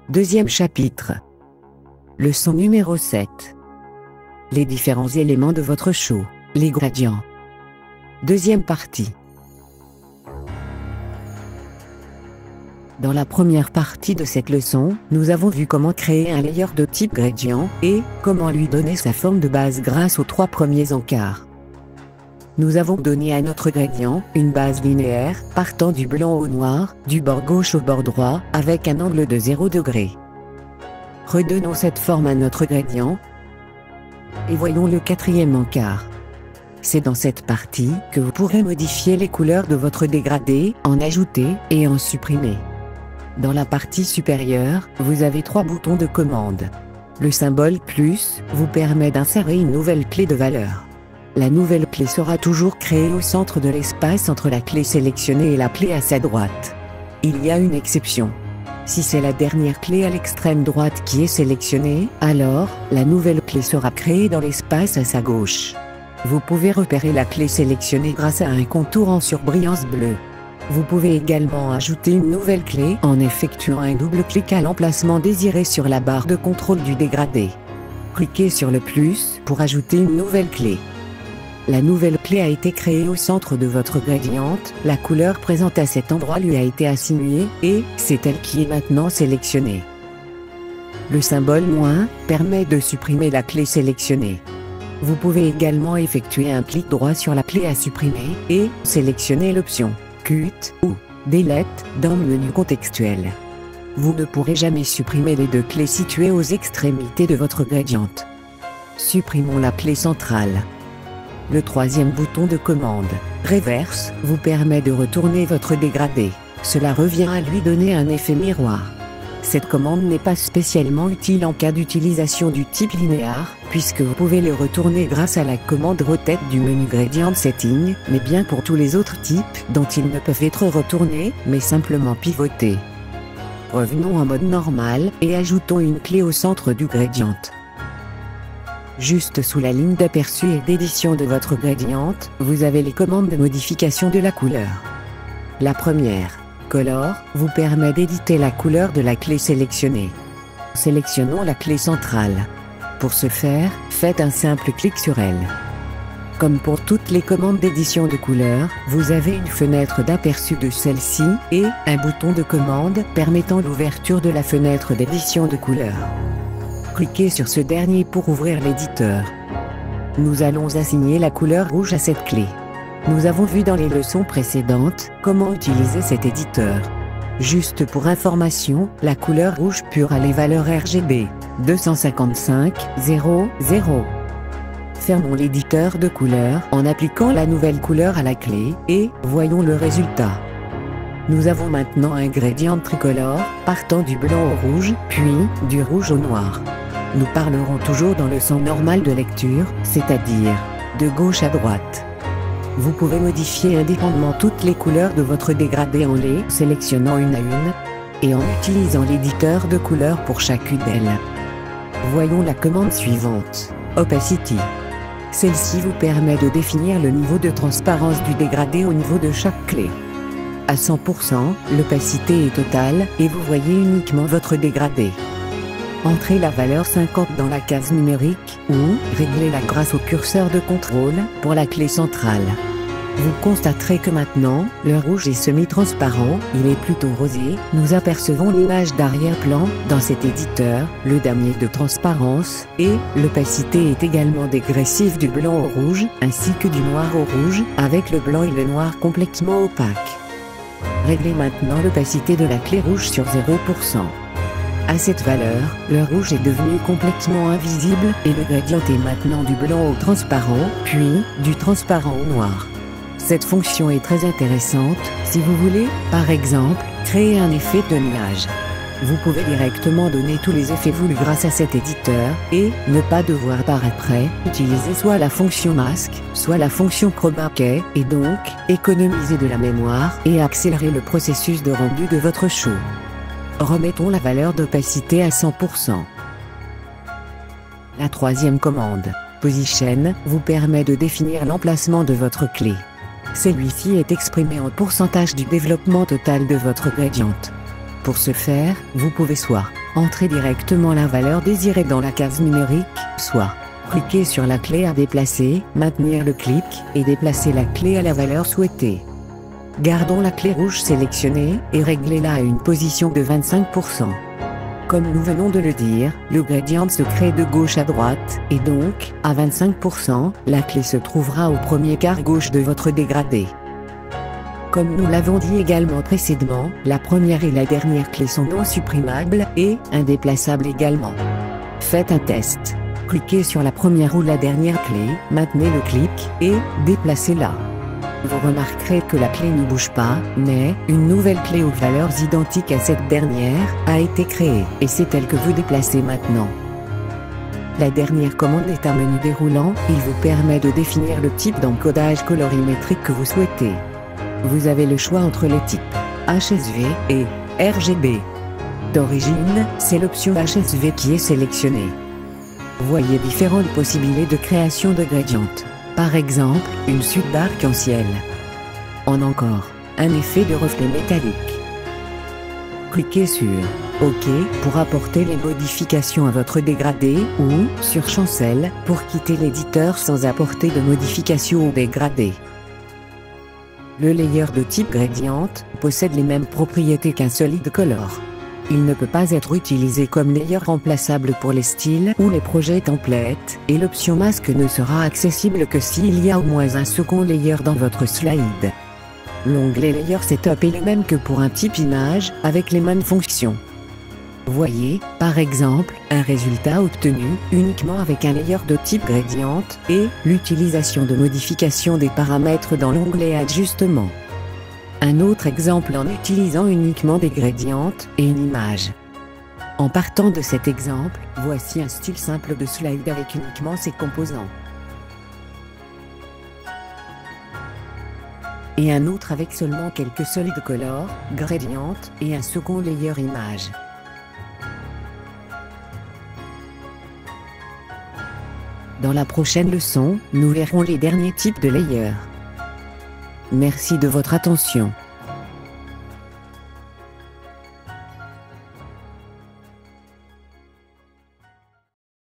Deuxième chapitre. Leçon numéro 7. Les différents éléments de votre show, les gradients. Deuxième partie. Dans la première partie de cette leçon, nous avons vu comment créer un layer de type gradient, et comment lui donner sa forme de base grâce aux 3 premiers encarts. Nous avons donné à notre gradient une base linéaire, partant du blanc au noir, du bord gauche au bord droit, avec un angle de 0 degré. Redonnons cette forme à notre gradient, et voyons le 4e encart. C'est dans cette partie que vous pourrez modifier les couleurs de votre dégradé, en ajouter et en supprimer. Dans la partie supérieure, vous avez 3 boutons de commande. Le symbole plus vous permet d'insérer une nouvelle clé de valeur. La nouvelle clé sera toujours créée au centre de l'espace entre la clé sélectionnée et la clé à sa droite. Il y a une exception. Si c'est la dernière clé à l'extrême droite qui est sélectionnée, alors la nouvelle clé sera créée dans l'espace à sa gauche. Vous pouvez repérer la clé sélectionnée grâce à un contour en surbrillance bleue. Vous pouvez également ajouter une nouvelle clé en effectuant un double clic à l'emplacement désiré sur la barre de contrôle du dégradé. Cliquez sur le plus pour ajouter une nouvelle clé. La nouvelle clé a été créée au centre de votre gradiente, la couleur présente à cet endroit lui a été assignée, et c'est elle qui est maintenant sélectionnée. Le symbole moins permet de supprimer la clé sélectionnée. Vous pouvez également effectuer un clic droit sur la clé à supprimer, et sélectionner l'option Cut ou Delete dans le menu contextuel. Vous ne pourrez jamais supprimer les 2 clés situées aux extrémités de votre gradiente. Supprimons la clé centrale. Le 3e bouton de commande, Reverse, vous permet de retourner votre dégradé. Cela revient à lui donner un effet miroir. Cette commande n'est pas spécialement utile en cas d'utilisation du type linéaire, puisque vous pouvez le retourner grâce à la commande Rotate du menu Gradient Setting, mais bien pour tous les autres types dont ils ne peuvent être retournés, mais simplement pivotés. Revenons en mode normal, et ajoutons une clé au centre du gradient. Juste sous la ligne d'aperçu et d'édition de votre gradiente, vous avez les commandes de modification de la couleur. La première, Color, vous permet d'éditer la couleur de la clé sélectionnée. Sélectionnons la clé centrale. Pour ce faire, faites un simple clic sur elle. Comme pour toutes les commandes d'édition de couleur, vous avez une fenêtre d'aperçu de celle-ci, et un bouton de commande permettant l'ouverture de la fenêtre d'édition de couleur. Cliquez sur ce dernier pour ouvrir l'éditeur. Nous allons assigner la couleur rouge à cette clé. Nous avons vu dans les leçons précédentes comment utiliser cet éditeur. Juste pour information, la couleur rouge pure a les valeurs RGB 255.00. Fermons l'éditeur de couleurs en appliquant la nouvelle couleur à la clé, et voyons le résultat. Nous avons maintenant un gradient tricolore, partant du blanc au rouge, puis du rouge au noir. Nous parlerons toujours dans le sens normal de lecture, c'est-à-dire de gauche à droite. Vous pouvez modifier indépendamment toutes les couleurs de votre dégradé en les sélectionnant une à une, et en utilisant l'éditeur de couleurs pour chacune d'elles. Voyons la commande suivante, Opacity. Celle-ci vous permet de définir le niveau de transparence du dégradé au niveau de chaque clé. À 100%, l'opacité est totale, et vous voyez uniquement votre dégradé. Entrez la valeur 50 dans la case numérique, ou réglez-la grâce au curseur de contrôle, pour la clé centrale. Vous constaterez que maintenant, le rouge est semi-transparent, il est plutôt rosé, nous apercevons l'image d'arrière-plan, dans cet éditeur, le damier de transparence, et l'opacité est également dégressive du blanc au rouge, ainsi que du noir au rouge, avec le blanc et le noir complètement opaques. Réglez maintenant l'opacité de la clé rouge sur 0%. À cette valeur, le rouge est devenu complètement invisible, et le gradient est maintenant du blanc au transparent, puis du transparent au noir. Cette fonction est très intéressante, si vous voulez, par exemple, créer un effet de nuage. Vous pouvez directement donner tous les effets voulus grâce à cet éditeur, et ne pas devoir par après utiliser soit la fonction masque, soit la fonction chroma key, et donc économiser de la mémoire et accélérer le processus de rendu de votre show. Remettons la valeur d'opacité à 100%. La troisième commande, Position, vous permet de définir l'emplacement de votre clé. Celui-ci est exprimé en pourcentage du développement total de votre gradient. Pour ce faire, vous pouvez soit entrer directement la valeur désirée dans la case numérique, soit cliquer sur la clé à déplacer, maintenir le clic, et déplacer la clé à la valeur souhaitée. Gardons la clé rouge sélectionnée, et réglez-la à une position de 25%. Comme nous venons de le dire, le gradient se crée de gauche à droite, et donc, à 25%, la clé se trouvera au premier quart gauche de votre dégradé. Comme nous l'avons dit également précédemment, la première et la dernière clé sont non supprimables, et indéplaçables également. Faites un test. Cliquez sur la première ou la dernière clé, maintenez le clic, et déplacez-la. Vous remarquerez que la clé ne bouge pas, mais une nouvelle clé aux valeurs identiques à cette dernière a été créée, et c'est elle que vous déplacez maintenant. La dernière commande est un menu déroulant, il vous permet de définir le type d'encodage colorimétrique que vous souhaitez. Vous avez le choix entre les types HSV et RGB. D'origine, c'est l'option HSV qui est sélectionnée. Voyez différentes possibilités de création de gradient. Par exemple, une suite d'arc-en-ciel. En encore, un effet de reflet métallique. Cliquez sur OK pour apporter les modifications à votre dégradé ou sur Chancel pour quitter l'éditeur sans apporter de modifications au dégradé. Le layer de type gradient possède les mêmes propriétés qu'un solid color. Il ne peut pas être utilisé comme layer remplaçable pour les styles ou les projets templates, et l'option masque ne sera accessible que s'il y a au moins un second layer dans votre slide. L'onglet Layer Setup est le même que pour un type image, avec les mêmes fonctions. Voyez, par exemple, un résultat obtenu uniquement avec un layer de type gradient, et l'utilisation de modifications des paramètres dans l'onglet Ajustement. Un autre exemple en utilisant uniquement des gradients et une image. En partant de cet exemple, voici un style simple de slide avec uniquement ses composants. Et un autre avec seulement quelques solid color, gradient, et un second layer image. Dans la prochaine leçon, nous verrons les derniers types de layers. Merci de votre attention.